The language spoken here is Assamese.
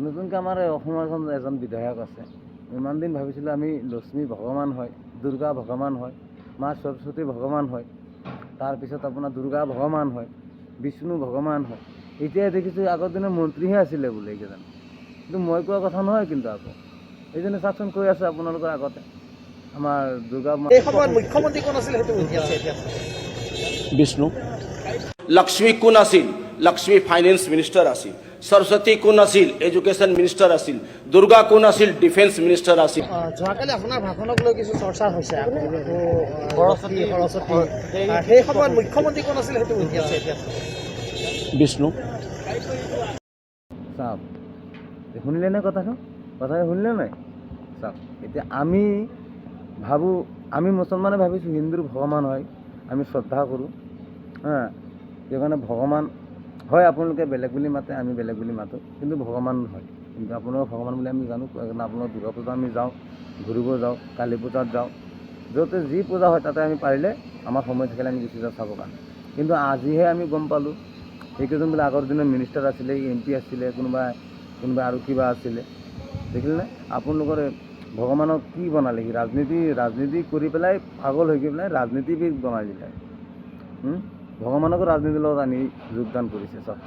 নতুনকৈ আমাৰ অসমৰ এজন বিধায়ক আছে। ইমান দিন ভাবিছিলোঁ আমি লক্ষ্মী ভগৱান হয়, দুৰ্গা ভগৱান হয়, মা সৰস্বতী ভগৱান হয়, তাৰপিছত আপোনাৰ দুৰ্গা ভগৱান হয়, বিষ্ণু ভগৱান হয়। এতিয়া দেখিছোঁ আগৰ দিনৰ মন্ত্ৰীহে আছিলে বোলে এইকেইজন, কিন্তু মই কোৱা কথা নহয়। কিন্তু আকৌ এইজনে চাওকচোন কৈ আছে আপোনালোকৰ আগতে আমাৰ দুৰ্গা এই সময়ত মুখ্যমন্ত্ৰী কোন আছিল সেইটো এতিয়া বিষ্ণু। লক্ষ্মী কোন আছিল? লক্ষ্মী ফাইনেন্স মিনিষ্টাৰ আছিল। সৰস্বতী কোন আছিল? এডুকেশ্যন মিনিষ্টাৰ আছিল। দুৰ্গা কোন আছিল? ডিফেন্স মিনিষ্টাৰ আছিল। যোৱাকালি আপোনাৰ ভাষণক লৈ কিছু চৰ্চা হৈছে সৰস্বতী সেই সময়ত মুখ্যমন্ত্ৰী কোন আছিল সেইটো এতিয়া বিষ্ণু। চাওক, শুনিলে নে কথাটো শুনিলে নাই? চাওক, এতিয়া আমি ভাবোঁ, আমি মুছলমানে ভাবিছোঁ হিন্দুৰ ভগৱান হয়, আমি শ্ৰদ্ধা কৰোঁ। সেইকাৰণে ভগৱান হয়, আপোনালোকে বেলেগ বুলি মাতে, আমি বেলেগ বুলি মাতোঁ, কিন্তু ভগৱান হয়। কিন্তু আপোনালোকৰ ভগৱান বুলি আমি জানো। সেইকাৰণে আপোনালোকৰ দুৰ্গা পূজা আমি যাওঁ, ঘূৰিব যাওঁ, কালী পূজাত যাওঁ, য'তে যি পূজা হয় তাতে আমি পাৰিলে আমাৰ সময় থাকিলে আমি গুচি যাওঁ চাবৰ কাৰণে। কিন্তু আজিহে আমি গম পালোঁ সেইকেইজন বোলে আগৰ দিনৰ মিনিষ্টাৰ আছিলে, MP আছিলে, কোনোবা আৰু কিবা আছিলে। দেখিলেনে আপোনালোকৰ ভগৱানক কি বনালে? সি ৰাজনীতি কৰি পেলাই পাগল হৈ গৈ পেলাই ৰাজনীতিবিদ বনাই দিলে। ভগৱানকো ৰাজনীতিৰ লগত আনি যোগদান কৰিছে চব।